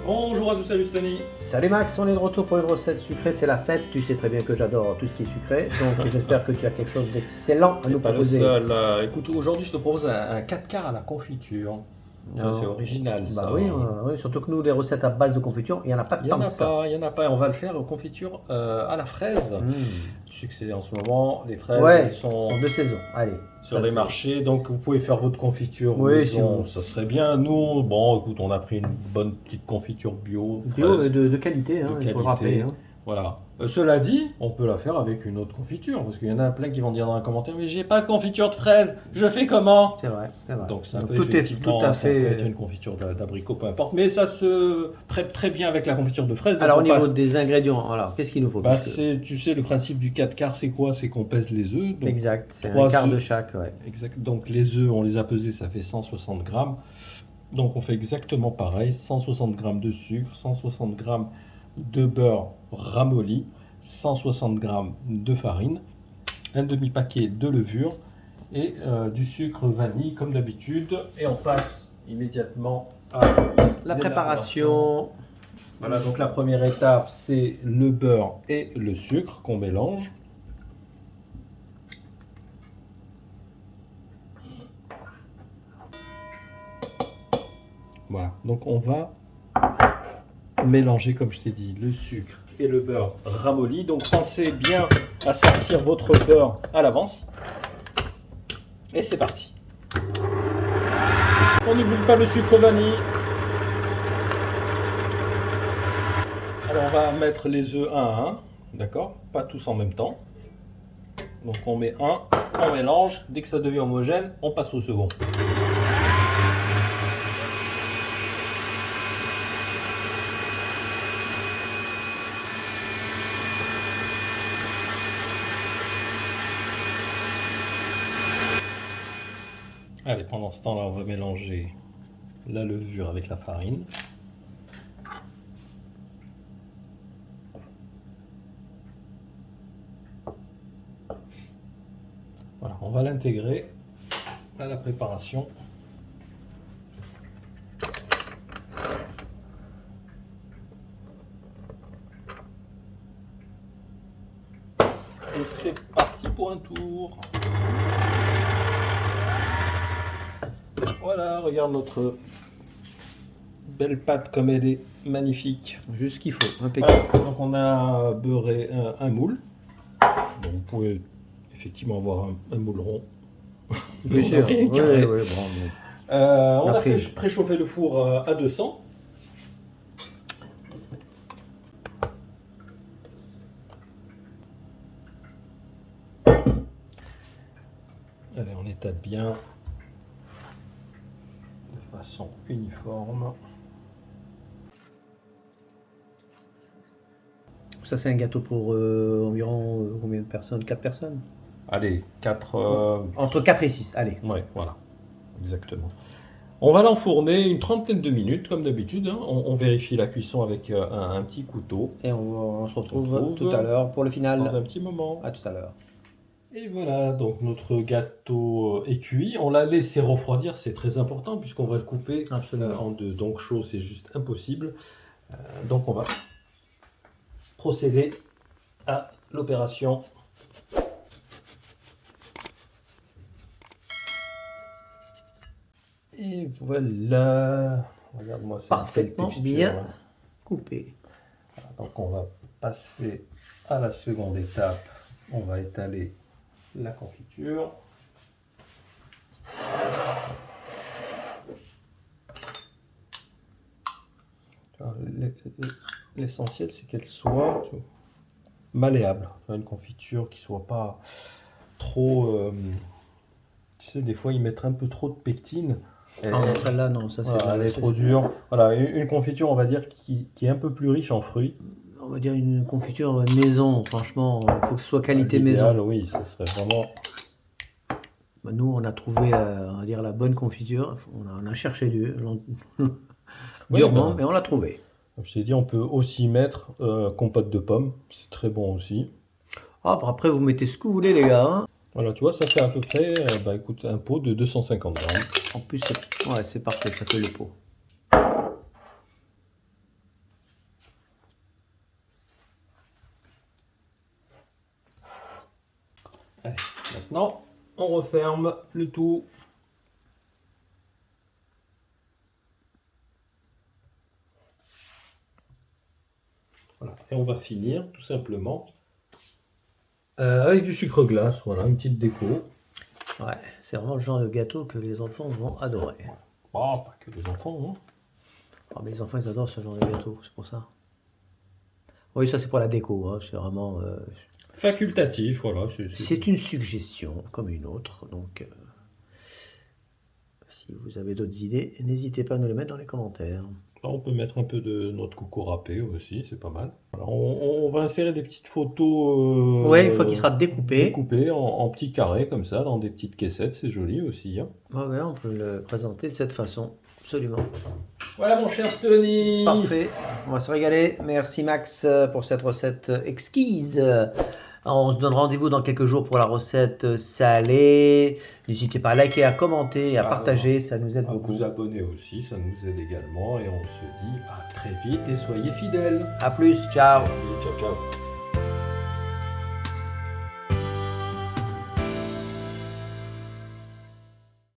Bonjour à tous, salut Stony. Salut Max, on est de retour pour une recette sucrée, c'est la fête, tu sais très bien que j'adore tout ce qui est sucré, donc j'espère que tu as quelque chose d'excellent à nous Pas le proposer. seul. Écoute, aujourd'hui je te propose un 4 quarts à la confiture. Ça, c'est original Bah ça. oui, oui, surtout que nous, les recettes à base de confiture, il n'y en a pas Il n'y tant en a que ça. pas, il y en a pas. Et on va le faire confiture à la fraise. Tu sais que c'est en ce moment, les fraises Ouais, elles sont de saison, allez. sur ça, les c'est- marchés, donc vous pouvez faire votre confiture Oui, maison, si ça serait bien. Nous, bon, écoute, on a pris une bonne petite confiture bio, Bio, fraise, de qualité, hein, de il faut le rappeler. qualité. Hein. Voilà. Cela dit, on peut la faire avec une autre confiture, parce qu'il y en a plein qui vont dire dans les commentaires, mais j'ai pas de confiture de fraise, je fais comment? C'est vrai, c'est vrai. Donc ça Donc, peut tout est effectivement, tout à ça peut fait. être une confiture d'abricot, peu importe, mais ça se prête très bien avec la confiture de fraise. Donc Alors, au on niveau passe- des ingrédients, alors, qu'est-ce qu'il nous faut? bah, puisque- tu sais, le principe du 4 quarts, c'est quoi? C'est qu'on pèse les œufs. Donc, Exact, c'est trois un quart de œufs. chaque, ouais. Exact. Donc les œufs, on les a pesés, ça fait 160 grammes. Donc on fait exactement pareil, 160 grammes de sucre, 160 grammes de beurre ramolli, 160 grammes de farine, un demi-paquet de levure et du sucre vanille comme d'habitude. Et on passe immédiatement à La préparation. Voilà, donc la première étape, c'est le beurre et le sucre qu'on mélange. Voilà, donc on va mélanger, comme je t'ai dit, le sucre et le beurre ramolli. Donc pensez bien à sortir votre beurre à l'avance. Et c'est parti. On n'oublie pas le sucre vanille. Alors on va mettre les œufs un à un, d'accord? Pas tous en même temps. Donc on met un, on mélange. Dès que ça devient homogène, on passe au second. Allez, pendant ce temps-là, on va mélanger la levure avec la farine. Voilà, on va l'intégrer à la préparation. Et c'est parti pour un tour. Voilà, regarde notre belle pâte comme elle est magnifique. Juste ce qu'il faut, impeccable. Voilà, donc on a beurré un moule. Donc vous pouvez effectivement avoir un moule rond. Bien sûr, Oui, carré. oui, bon. On a Après, fait préchauffer le four à 200. Allez, on étale bien de façon uniforme. Ça, c'est un gâteau pour environ combien de personnes? 4 personnes? Allez, 4... Entre 4 et 6, allez. Ouais, voilà, exactement. On va l'enfourner une trentaine de minutes, comme d'habitude. Hein. On vérifie la cuisson avec un petit couteau. Et on se retrouve On tout à l'heure pour le final. Dans un petit moment. À tout à l'heure. Et voilà, donc notre gâteau est cuit. On l'a laissé refroidir, c'est très important puisqu'on va le couper Absolument. en deux. Donc chaud, c'est juste impossible. Donc on va procéder à l'opération. Et voilà. Regarde-moi ça. Parfaitement bien coupé. Voilà, donc on va passer à la seconde étape. On va étaler la confiture. L'essentiel, c'est qu'elle soit malléable. Une confiture qui soit pas trop... tu sais, des fois, ils mettent un peu trop de pectine. Ah, celle-là, non, ça c'est. Voilà, elle est trop dure. Voilà, une confiture, on va dire, qui est un peu plus riche en fruits. On va dire une confiture maison, franchement, il faut que ce soit qualité L'idéal, maison. oui, ce serait vraiment... Bah, nous, on a trouvé, on va dire, la bonne confiture. On a cherché durement, mais on l'a trouvé. Comme je t'ai dit, on peut aussi mettre compote de pommes. C'est très bon aussi. Ah, après, vous mettez ce que vous voulez, les gars. Hein. Voilà, tu vois, ça fait à peu près bah, écoute, un pot de 250 grammes. 250 g. En plus, ouais, c'est parfait, ça fait le pot. Maintenant, on referme le tout. Voilà. Et on va finir tout simplement avec du sucre glace. Voilà, une petite déco. Ouais, c'est vraiment le genre de gâteau que les enfants vont adorer. Oh, pas que les enfants, hein. Oh, mais les enfants, ils adorent ce genre de gâteau, c'est pour ça. Oui, ça c'est pour la déco, hein, c'est vraiment... Facultatif, voilà. C'est une suggestion comme une autre, donc si vous avez d'autres idées, n'hésitez pas à nous les mettre dans les commentaires. On peut mettre un peu de notre coco râpé aussi, c'est pas mal. Alors, on va insérer des petites photos. Ouais, une fois qu'il sera découpé. Découpées en petits carrés comme ça, dans des petites caissettes, c'est joli aussi, hein. Ouais, on peut le présenter de cette façon, absolument. Voilà mon cher Stony. Parfait, on va se régaler. Merci Max pour cette recette exquise. On se donne rendez-vous dans quelques jours pour la recette salée. N'hésitez pas à liker, à commenter, et à partager, ça nous aide beaucoup. Vous abonner aussi, ça nous aide également. Et on se dit à très vite et soyez fidèles. A plus, ciao. Merci, ciao ciao.